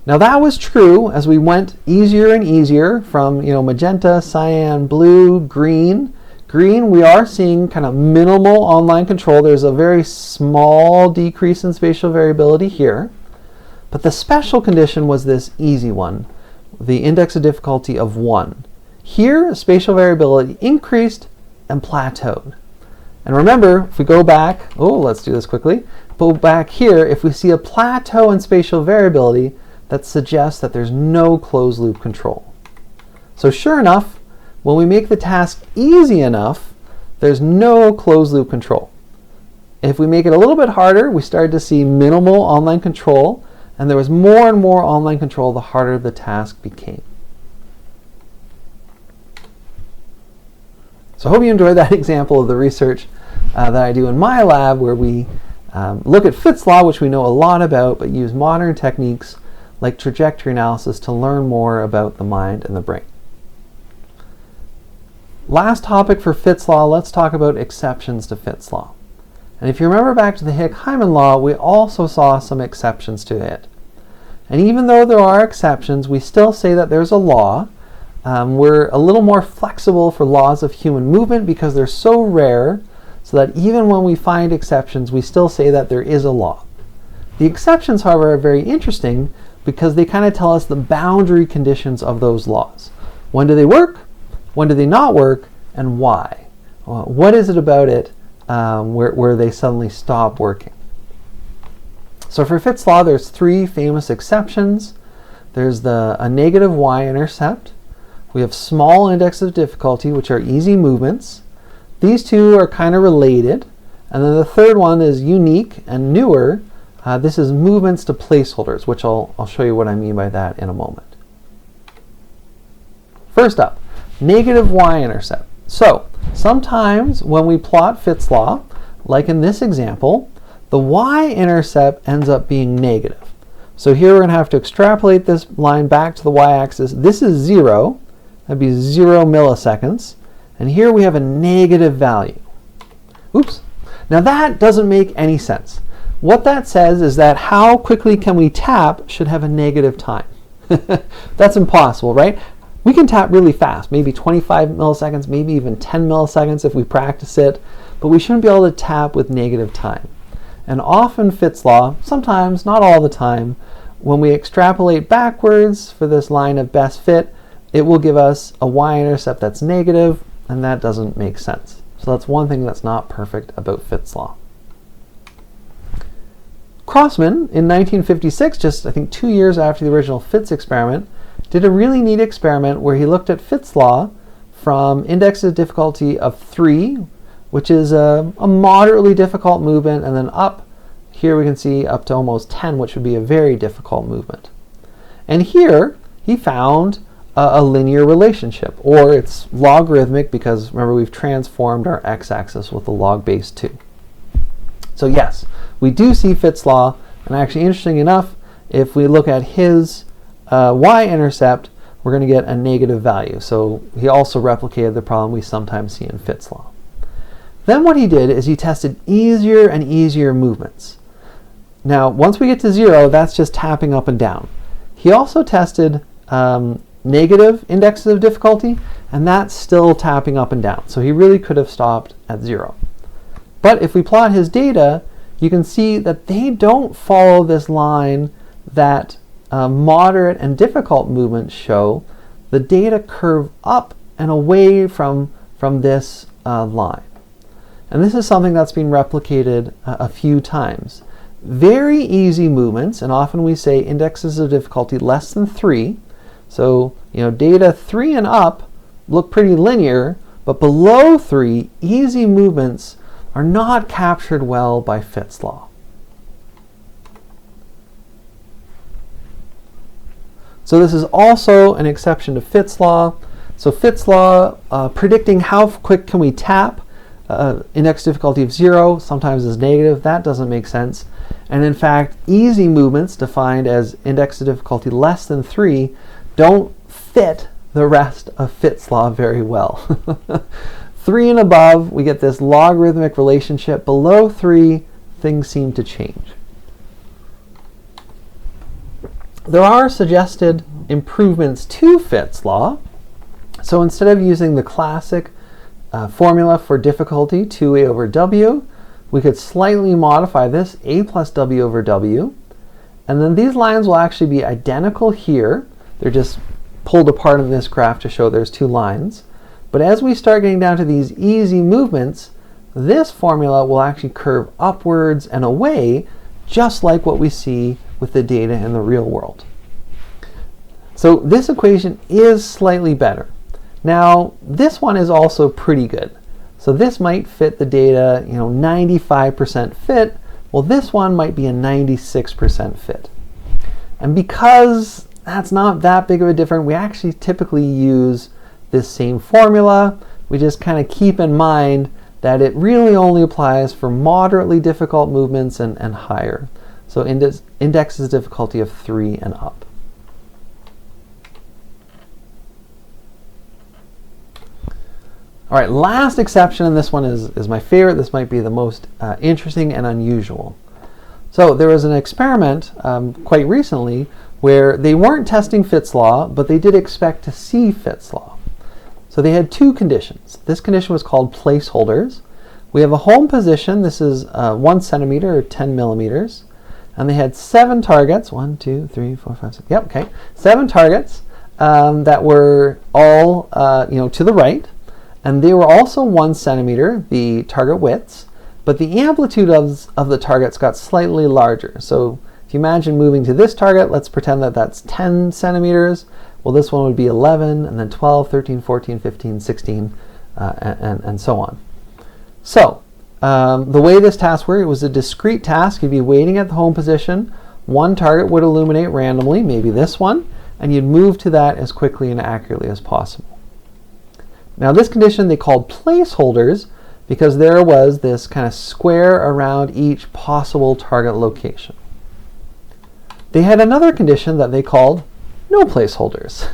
Now that was true as we went easier and easier from magenta, cyan, blue, green. Green, we are seeing kind of minimal online control. There's a very small decrease in spatial variability here. But the special condition was this easy one, the index of difficulty of 1. Here, spatial variability increased and plateaued. And remember, if we go back, let's do this quickly. Go back here, if we see a plateau in spatial variability, that suggests that there's no closed loop control. So sure enough, when we make the task easy enough, there's no closed loop control. If we make it a little bit harder, we started to see minimal online control, and there was more and more online control the harder the task became. So I hope you enjoyed that example of the research that I do in my lab, where we look at Fitts law, which we know a lot about, but use modern techniques like trajectory analysis to learn more about the mind and the brain. Last topic for Fitts law, let's talk about exceptions to Fitts law. And if you remember back to the Hick-Hyman law, we also saw some exceptions to it. And even though there are exceptions, we still say that there's a law. We're a little more flexible for laws of human movement because they're so rare, so that even when we find exceptions, we still say that there is a law. The exceptions, however, are very interesting because they kind of tell us the boundary conditions of those laws. When do they work? When do they not work? And why? What is it about it where they suddenly stop working? So for Fitts law, there's 3 famous exceptions. There's a negative y-intercept. We have small index of difficulty, which are easy movements. These two are kind of related. And then the third one is unique and newer. This is movements to placeholders, which I'll show you what I mean by that in a moment. First up, negative y-intercept. So sometimes when we plot Fitts law, like in this example, the y-intercept ends up being negative. So here we're going to have to extrapolate this line back to the y-axis. This is 0. That'd be 0 milliseconds. And here we have a negative value. Oops. Now that doesn't make any sense. What that says is that how quickly can we tap should have a negative time. That's impossible, right? We can tap really fast, maybe 25 milliseconds, maybe even 10 milliseconds if we practice it, but we shouldn't be able to tap with negative time. And often Fitts' law, sometimes, not all the time, when we extrapolate backwards for this line of best fit, it will give us a y-intercept that's negative, and that doesn't make sense. So that's one thing that's not perfect about Fitts' law. Crossman, in 1956, just I think 2 years after the original Fitts experiment, did a really neat experiment where he looked at Fitts' law from index of difficulty of 3, which is a moderately difficult movement, and then up, here we can see up to almost 10, which would be a very difficult movement. And here, he found a linear relationship, or it's logarithmic because remember we've transformed our x-axis with the log base 2. So yes, we do see Fitts' law, and actually interesting enough, if we look at his y-intercept, we're going to get a negative value. So he also replicated the problem we sometimes see in Fitts' law. Then what he did is he tested easier and easier movements. Now once we get to 0, that's just tapping up and down. He also tested negative indexes of difficulty, and that's still tapping up and down. So he really could have stopped at 0. But if we plot his data, you can see that they don't follow this line that moderate and difficult movements show. The data curve up and away from this line. And this is something that's been replicated a few times. Very easy movements, and often we say indexes of difficulty less than 3. So, data 3 and up look pretty linear, but below 3, easy movements are not captured well by Fitts' law. So this is also an exception to Fitts' law. So Fitts' law, predicting how quick can we tap, index difficulty of 0 sometimes is negative. That doesn't make sense. And in fact, easy movements defined as index of difficulty less than 3 don't fit the rest of Fitts' law very well. 3 and above, we get this logarithmic relationship. Below 3, things seem to change. There are suggested improvements to Fitts' law. So instead of using the classic formula for difficulty, 2a over w, we could slightly modify this, a plus w over w. And then these lines will actually be identical here. They're just pulled apart in this graph to show there's 2 lines. But as we start getting down to these easy movements, this formula will actually curve upwards and away, just like what we see with the data in the real world. So this equation is slightly better. Now, this one is also pretty good. So this might fit the data, 95% fit. Well, this one might be a 96% fit. And because that's not that big of a difference, we actually typically use this same formula. We just kind of keep in mind that it really only applies for moderately difficult movements and higher. So index is difficulty of 3 and up. All right, last exception, and this one is my favorite. This might be the most interesting and unusual. So there was an experiment quite recently where they weren't testing Fitts' law, but they did expect to see Fitts' law. So they had 2 conditions. This condition was called placeholders. We have a home position. This is 1 centimeter or 10 millimeters. And they had 7 targets. 1, 2, 3, 4, 5, 6. Yep, okay. 7 targets that were all to the right. And they were also 1 centimeter, the target widths. But the amplitude of the targets got slightly larger. So if you imagine moving to this target, let's pretend that that's 10 centimeters. Well, this one would be 11, and then 12, 13, 14, 15, 16, and so on. So the way this task worked, it was a discrete task. You'd be waiting at the home position. One target would illuminate randomly, maybe this one, and you'd move to that as quickly and accurately as possible. Now this condition they called placeholders because there was this kind of square around each possible target location. They had another condition that they called no placeholders.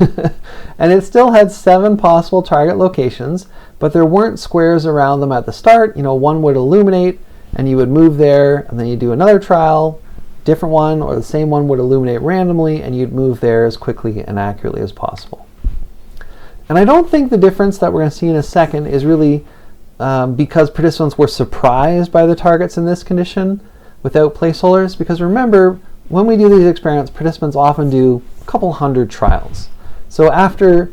And it still had 7 possible target locations, but there weren't squares around them at the start. One would illuminate and you would move there, and then you do another trial, different one, or the same one would illuminate randomly and you'd move there as quickly and accurately as possible. And I don't think the difference that we're going to see in a second is really because participants were surprised by the targets in this condition without placeholders, because remember, when we do these experiments, participants often do a couple hundred trials. So after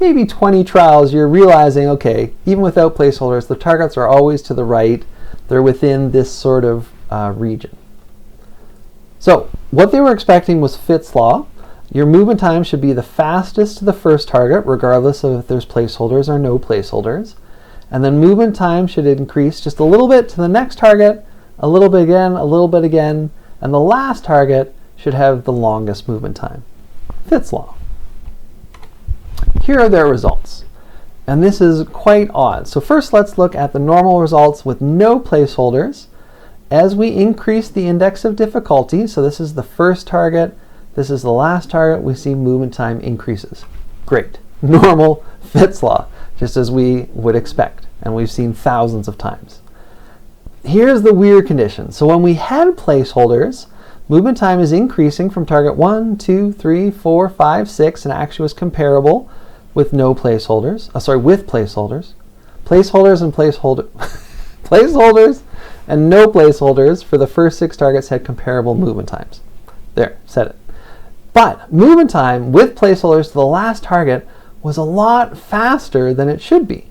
maybe 20 trials, you're realizing, okay, even without placeholders, the targets are always to the right. They're within this sort of region. So what they were expecting was Fitts' law. Your movement time should be the fastest to the first target, regardless of if there's placeholders or no placeholders. And then movement time should increase just a little bit to the next target, a little bit again, a little bit again, and the last target should have the longest movement time. Fitts' law. Here are their results. And this is quite odd. So first let's look at the normal results with no placeholders. As we increase the index of difficulty, so this is the first target, this is the last target, we see movement time increases. Great. Normal Fitts' law, just as we would expect, and we've seen thousands of times. Here's the weird condition. So when we had placeholders, movement time is increasing from target 1, 2, 3, 4, 5, 6, and actually was comparable with no placeholders. With placeholders. Placeholders and placeholders and no placeholders for the first 6 targets had comparable movement times. There, said it. But movement time with placeholders to the last target was a lot faster than it should be.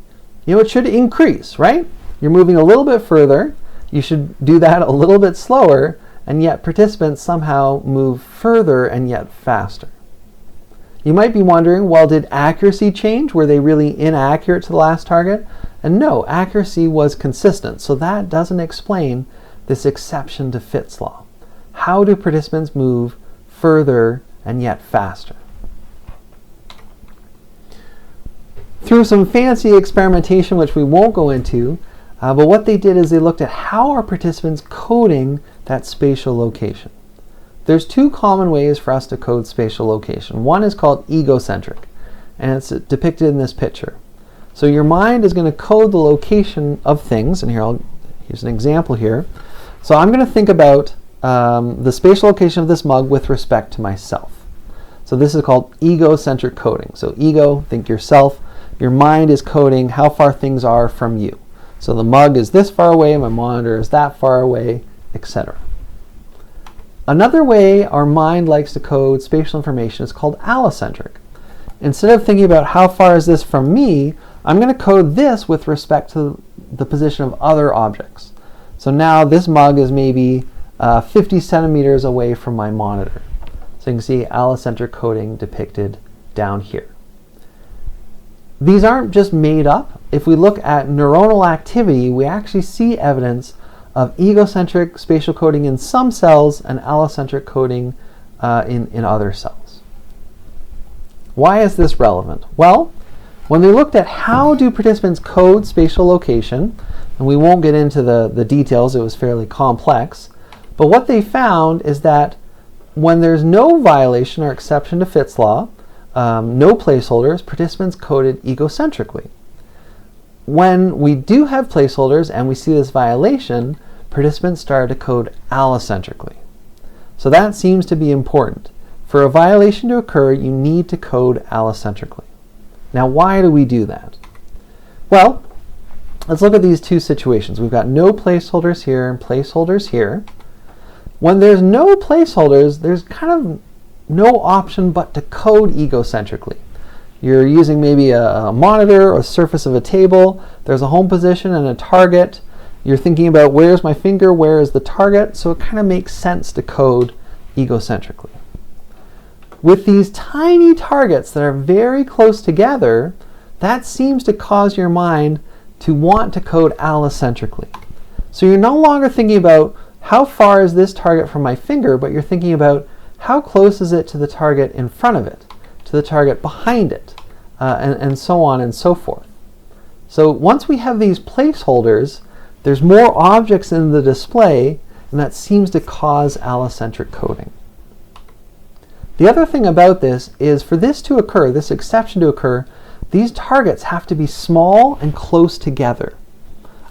It should increase, right? You're moving a little bit further. You should do that a little bit slower, and yet participants somehow move further and yet faster. You might be wondering, well, did accuracy change? Were they really inaccurate to the last target? And no, accuracy was consistent, so that doesn't explain this exception to Fitts' law. How do participants move further and yet faster? Through some fancy experimentation, which we won't go into, but what they did is they looked at how are participants coding that spatial location. There's 2 common ways for us to code spatial location. One is called egocentric, and it's depicted in this picture. So your mind is going to code the location of things, and here's an example here. So I'm going to think about the spatial location of this mug with respect to myself. So this is called egocentric coding. So ego, think yourself. Your mind is coding how far things are from you. So the mug is this far away, my monitor is that far away, etc. Another way our mind likes to code spatial information is called allocentric. Instead of thinking about how far is this from me, I'm going to code this with respect to the position of other objects. So now this mug is maybe 50 centimeters away from my monitor. So you can see allocentric coding depicted down here. These aren't just made up. If we look at neuronal activity, we actually see evidence of egocentric spatial coding in some cells and allocentric coding in other cells. Why is this relevant? Well, when they looked at how do participants code spatial location, and we won't get into the details, it was fairly complex, but what they found is that when there's no violation or exception to Fitts' law, no placeholders, participants coded egocentrically. When we do have placeholders and we see this violation, participants started to code allocentrically. So that seems to be important. For a violation to occur, you need to code allocentrically. Now, why do we do that? Well, let's look at these 2 situations. We've got no placeholders here and placeholders here. When there's no placeholders, there's kind of no option but to code egocentrically. You're using maybe a monitor or surface of a table. There's a home position and a target. You're thinking about where's my finger, where is the target, so it kind of makes sense to code egocentrically. With these tiny targets that are very close together, that seems to cause your mind to want to code allocentrically. So you're no longer thinking about how far is this target from my finger, but you're thinking about how close is it to the target in front of it, to the target behind it, and so on and so forth. So once we have these placeholders, there's more objects in the display, and that seems to cause allocentric coding. The other thing about this is for this to occur, this exception to occur, these targets have to be small and close together.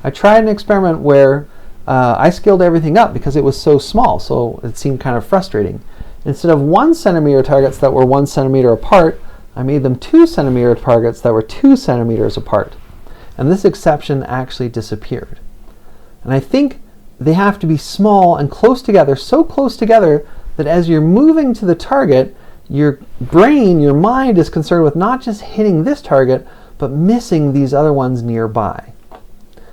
I tried an experiment where I scaled everything up because it was so small, so it seemed kind of frustrating. Instead of 1 centimeter targets that were 1 centimeter apart, I made them 2 centimeter targets that were 2 centimeters apart. And this exception actually disappeared. And I think they have to be small and close together, so close together that as you're moving to the target, your brain, your mind is concerned with not just hitting this target, but missing these other ones nearby.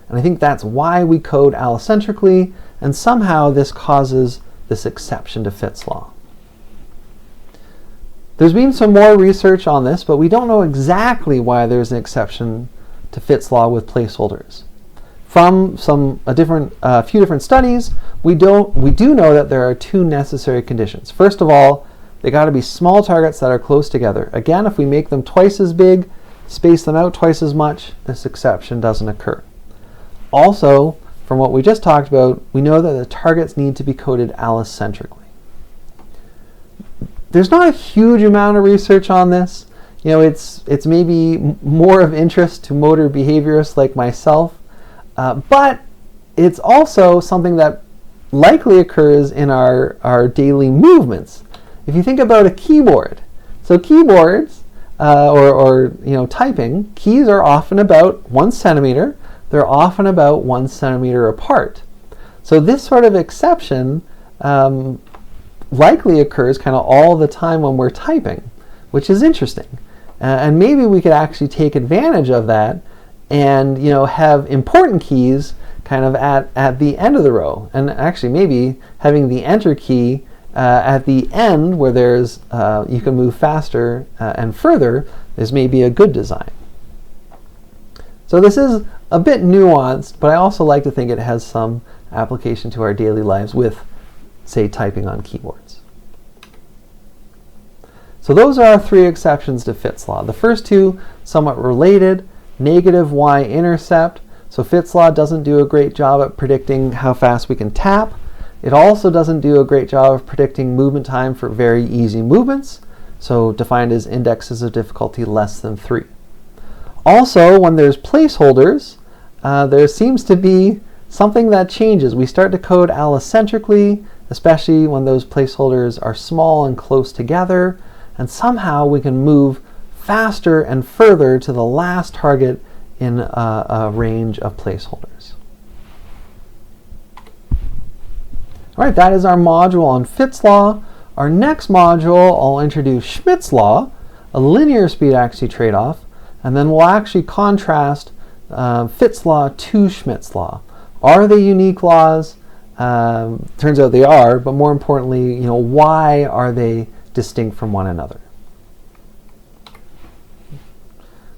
And I think that's why we code allocentrically, and somehow this causes this exception to Fitts law. There's been some more research on this, but we don't know exactly why there's an exception to Fitts law with placeholders. From a few different studies, we do know that there are 2 necessary conditions. First of all, they got to be small targets that are close together. Again, if we make them twice as big, space them out twice as much, this exception doesn't occur. Also, from what we just talked about, we know that the targets need to be coded allocentrically. There's not a huge amount of research on this. You know, it's maybe more of interest to motor behaviorists like myself, but it's also something that likely occurs in our daily movements. If you think about a keyboard, so keyboards or typing, keys are often about 1 centimeter. They're often about 1 centimeter apart. So this sort of exception likely occurs kind of all the time when we're typing, which is interesting. And maybe we could actually take advantage of that and have important keys kind of at the end of the row. And actually maybe having the enter key at the end where there's you can move faster and further is maybe a good design. So this is a bit nuanced, but I also like to think it has some application to our daily lives with, say, typing on keyboards. So those are our 3 exceptions to Fitts law. The first 2, somewhat related, negative Y-intercept. So Fitts law doesn't do a great job at predicting how fast we can tap. It also doesn't do a great job of predicting movement time for very easy movements, so defined as indexes of difficulty less than 3. Also, when there's placeholders, there seems to be something that changes. We start to code allocentrically, especially when those placeholders are small and close together, and somehow we can move faster and further to the last target in a range of placeholders. All right, that is our module on Fitts law. Our next module, I'll introduce Schmidt's law, a linear speed accuracy trade-off, and then we'll actually contrast Fitts law to Schmidt's law. Are they unique laws? Turns out they are, but more importantly, why are they distinct from one another?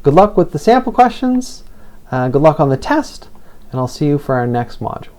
Good luck with the sample questions. Good luck on the test, and I'll see you for our next module.